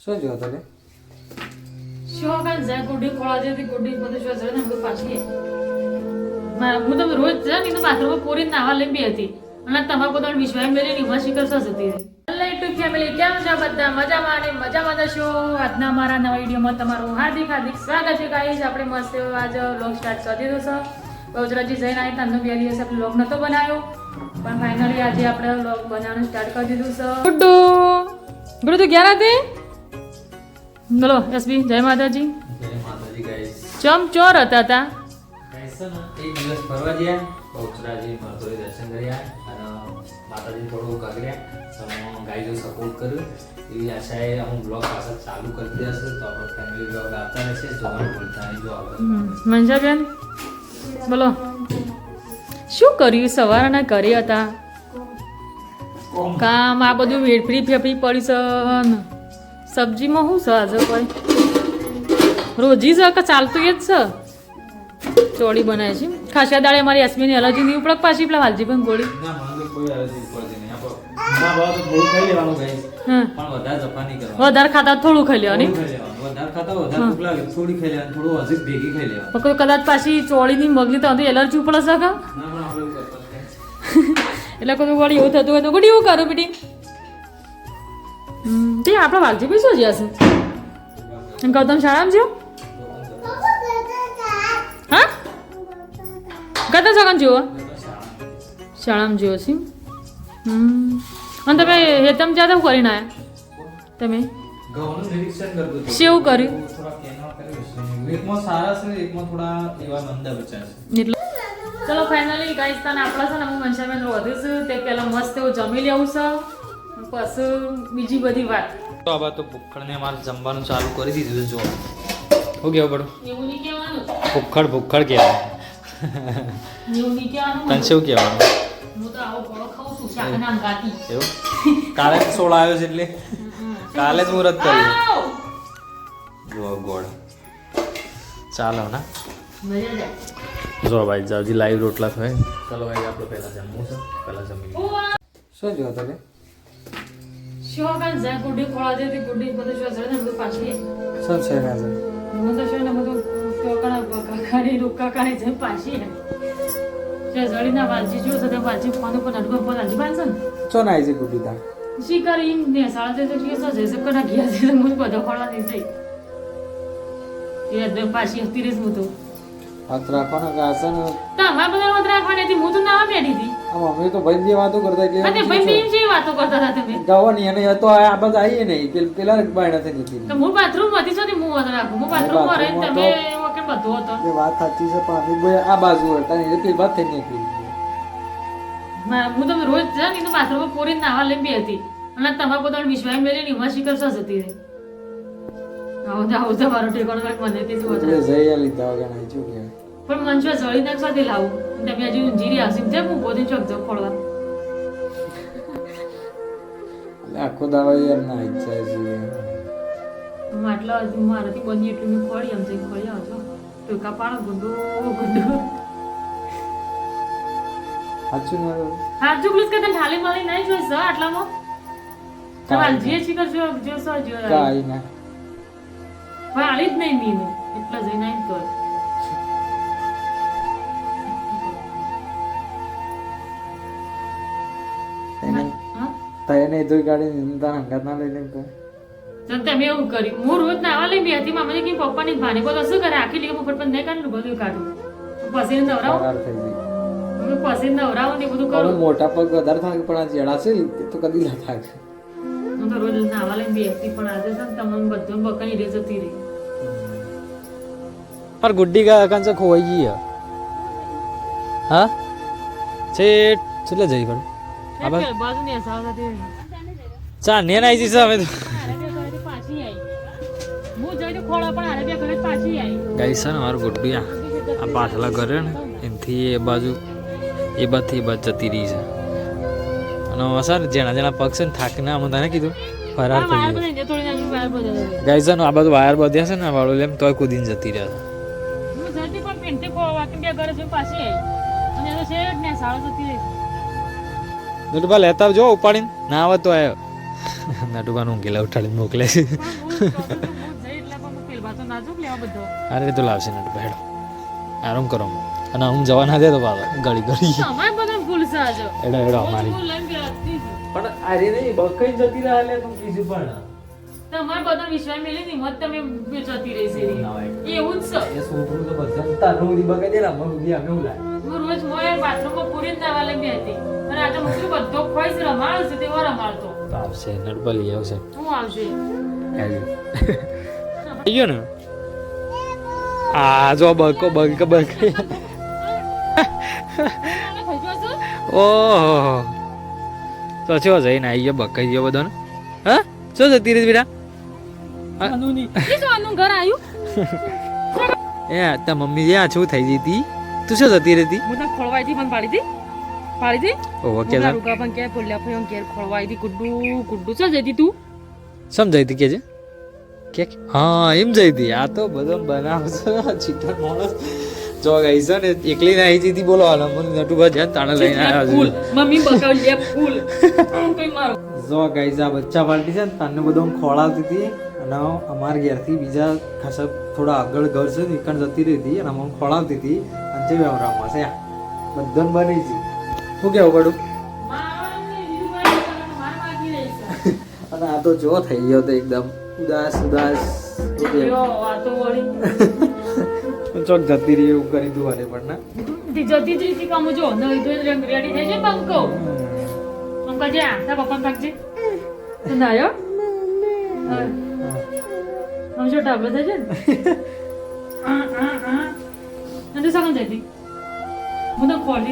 શું જોયો તો રે? શું કાલ જાય ગુડી ખોળા જેથી ગુડી બધું શું જડે ને બધું પાછી હું તો રોજ જાય ને તો બાથરૂમમાં પૂરી નાવા લઈ બી હતી અને તમારા પોતાનો વિશ્વાસ મેળવી ની મસી કરશો જતી રહી. હેલો યુટ્યુબ ફેમિલી, કેમ છો બધા? મજામાં અને મજામાં જશો. આજના મારા નવા વિડીયોમાં તમારું હાર્દિક સ્વાગત છે. ગાઈસ આપણે મસ્ત આજ વ્લોગ સ્ટાર્ટ કરી દીધો છે. બહુજરાજી જઈને આવી તમને 2 દિવસ આપણે વ્લોગ નતો બનાવ્યો પણ ફાઇનલી આજે આપણે વ્લોગ બનાવવાનું સ્ટાર્ટ કરી દીધું છે. ગુડ્ડુ ગુડ્ડુ તું ક્યાં હતી? બોલો એસબી, જય માતાજી. જય માતાજી ગાઈસ. ચમ ચોર હતા તા ગાઈસ ને એક દિવસ ફરવા ગયા, બહુચરાજી માતાજી દર્શન કર્યા અને માતાજી થોડું કાગડ્યા તો ગાઈસો સપોર્ટ કર્યો. એવી આશાએ હું બ્લોગ પાછા ચાલુ કરી દેશે તો આપણો ફેમિલી બ્લોગ આવતા રહેશે. જોવાનું ભૂલતા નહીં. જો આગળ મંજાબેન બોલો શું કર્યું? સવારના ઘરે હતા કામ આ બધું વેડફરી ફેફરી પડી છે ને સબ્જીમાં શું છે આજે? કોઈ રોજી છે કે ચાલતું એ જ છે? ચોળી બનાવે છે ખાસા દાડે મારી એસમીની એલર્જી નહીં ઉપડક પાછી પેલા વાલજી પણ ગોળી ના મને કોઈ એલર્જી પડતી નહીં. આપણો ના ભાવ તો થોડું ખાઈ લેવાનું ગાઈસ, હા પણ વધારે જફા નહીં કરવાનું. વધારે ખાતા થોડું ખાઈ લેવાની. વધારે ખાતા વધારે ભૂખ લાગે થોડી ખાઈ લેવાની, થોડું હજી ભેગી ખાઈ લેવાનું. કોઈ કદાચ પાછી ચોળીની મગની તો એલર્જી ઉપડે છે કે ના પણ આપણે એવું કરતા નથી. એટલે કોઈ વળી એવું થતું હોય તો ગોળી એવું કરો બેટી. તે આપણા વાલજી ભાઈ શું જ્યાં છે? ગૌતમ શાળામાં જ્યો? હા ગૌતમ સગન જુઓ શાળામાં જ્યો છે. અને તમે હેતમ જ્યાં તો કરીને આવ્યા તમે ઘઉંનું નિરીક્ષણ કરતો હતો. શેવું કર્યું? થોડા કેનવા કર્યું. એકમાં સારા છે, એકમાં થોડા એવા મંદા બચ્યા છે. એટલે ચલો ફાઇનલી ગાઈસ તને આપણા છે ને હું મનસાબેન રોધું છું. તે પહેલા મસ્ત એવું જમી લેવું છે પછી બીજી બધી વાત. તો હવે તો ભૂખડને અમારે જમવાનું ચાલુ કરી દીધું. જો શું કહેવું પડું? એવું નહીં કહેવાનું, ભૂખડ કહેવાય. એવું નહીં કહેવાનું. તને શું કહેવાનું? હું તો આવો ફળો ખાઉં છું શાકના ગાતી. એવું કાલે જ સોળ આવ્યો છે એટલે કાલે જ મુહૂર્ત કર્યું. જો ગોળ ચાલો ના મજા જાય. જો ભાઈ જાવજી લાઈવ રોટલા થાય. ચલો ભાઈ આપણે પહેલા જમવું છે, પહેલા જમી લઈએ. શું જોયો તમે? શું કાલ જાય ગુડી ખોળા જેથી ગુડી બધું શું જડે ને બધું પાછી શું છે રાજા? હું તો શું ને બધું કાકાની કાકાની જેમ પાછી જડીના વાલજી જો તો વાલજી ફોન ઉપર અડગો પર વાલજી બાંધશે ને ચો ના આવી છે ગુડી તાર શી કરી ને સાડા તે કે સો જૈસે કના ગયા છે મુજ બધો ખોળવા નહીં થઈ એ અડગ પાછી હતી રેસ હું તો હાથ રાખવાનો ગાસન તમારા બધા વાત રાખવાની હતી. હું તો ના બેઠી હતી આ મમ્મી તો ભાઈ જે વાતો કરતા કે અને ભાઈ બેન જે વાતો કરતા હતા તમે ગાવાની અને તો આ બસ આવીએ નહીં પેલા બાયણા થઈ નીકળી. તો હું બાથરૂમ હતી છો હું વાત રાખું. હું બાથરૂમ માં રહીને તમે વખત બધો હતો એ વાત સાચી છે પણ અમે ભાઈ આ બાજુ હતા ને એટલે વાત થઈ નીકળી. હું તો રોજ જાય ને તો બાથરૂમમાં પૂરી નાવા લઈ બી હતી અને તમારા પોતાનો વિશ્વાસ મેળવી ની મસી કરશો જતી રહી. આવું તમારો ઠેકાણો કંઈક મને કીધું એટલે હતું જઈ લીધા વગર નહીં શું કહેવાય. પણ મનસો જળી નાખ સાથે લાવું તમે હજી ઊંઝીરી આવશે જેમ હું બોધી ચોક જાઉં ખોળવા. એટલે આખો દાડો યાર ના ઈચ્છા છે. માટલા મારાથી બની એટલું મેં ખોળી આમ જઈ ખોળી આવજો ટૂંકા પાડો ગુંડો ગુંડો સાચું ના રહ્યું. હા ચુકલું કે તને ઠાલી માલી નહીં જોઈ સર આટલામાં તમારે જે શીખર જો જો સર જો કાંઈ ના વાળી જ નહીં મીનું એટલા જઈ નહીં કર તને એ ધોઈ કાઢી તારા હંગાત ના લઈને તો તો તમે એવું કર્યું. હું રોજ નાવા લઈ બી હતી મામાજી કે પપ્પાની ભાને બોલો શું કરે આખી લીગા મફત પણ નહીં કાઢલું બધું કાઢું પછી નવરાવો ફરાર થઈ ગઈ. હું પછી નવરાવો ને બધું હવે કરું. મોટા પગ વધારે થાય પણ આ જેડા છે તે તો કદી ના થાય. હું તો રોજ નાવા લઈને બી હતી પણ આજે છે ને તમને બધું બકાઈ રે જતી રહી. पर गुड्डी का अकान से खोई गई है. हाँ छे चले जाइए पर अब બાજુ ને સાવ હતી चा नेन आई जी हमें तो પાછી આવી હું જોઈને ખોળા પણ આરે બે ઘરે પાછી આવી. गाइस है हमार गुड्डी आ पाछला करे ने इनथी ए बाजू ए बात जती रही है અને અસર જેણા જેણા પગ છે ને થાકને આમ તને કીધું ફરાર થઈ ગયો. થોડી નાની વાર બધે ગાઈસ આ બધું વાયર બધ્યા છે ને વાળો લેમ તોય કૂદીને જતી રહ્યા હું જતી પણ પેન્ટે ખોળવા કે બે ઘરે જોઈને પાછી આવી અને એ તો શેડ ને સાવ જતી રહી. છે. દુટબા લેતા જો ઉપાડીને ના આવે તો આવ્યો નટુબાનું ઊંઘેલા ઉઠાડીને મોકલે છે અરે તો લાવશે નટુબા હેડો આરામ કરો અને હું જવા ના દે તો બાબા ગળી ગળી હેડો હેડો અમારી પણ અરે નહીં બકઈ જતી રહે તું કીધું પણ તમારા બધા વિશ્વાસ મેલી ની મત તમે જતી રહી છે એવું જ છે એ છોકરું તો બધા તારું બધી બગાઈ દે ને અમે બધી અમે ઉલાય હું રોજ મોય બાથરૂમમાં પૂરી નાવા લઈ હતી અને આજે મુકરી બધો ખોઈસ રમાડો છે તેવો રમાડતો તો આવશે નટબા લઈ આવશે હું આવશે આવી ગયો ને આ જો બકો ઓહો તો છો જઈને આવી ગયો બકાઈ ગયો બધો ને હા શું જતી રહી બેટા ઘર આવ્યું એ તા મમ્મી જે આ શું થઈ ગઈ હતી તું શું જતી રહેતી હું તને ખોળવાઈ હતી પણ પાડી દી ઓહો કે રૂકા પણ કે બોલ્યા ફયો ઘેર ખોળવાઈ હતી ગુડ્ડુ શું જતી તું સમજાઈ હતી કે હા એમ જઈ હતી આ તો બધો બનાવશે ચિકન માણસ જો ગઈ છે ને એકલી ના આવી હતી બોલો હાલ મને નટુબા જ્યાં તાણે લઈને આવ્યા ફૂલ મમ્મી બકાવી લે ફૂલ કઈ મારો જો ગઈ આ બચ્ચા પાર્ટી છે ને તને બધું ખોળાવતી હતી અને અમારા ઘેરથી બીજા ખાસા થોડા આગળ ઘર છે નીકળ જતી રહી હતી અને અમને ખોળાવતી હતી અને જે વ્યવહારમાં છે બધાને બની છે શું કેવું પડું અને આ તો જો થઈ ગયો તો એકદમ ઉદાસ ચોક જતી રહી એવું કરી તું અરે પણ ના જતી જ હતી કામ જો નવી તો રેડી થઈ છે બંકો અંકલ જા તા પપ્પા કાકજે તો નાયો हम जो ટાબલો થાય છે ને આ આ આ અને સગન જતી હું તો ખોલી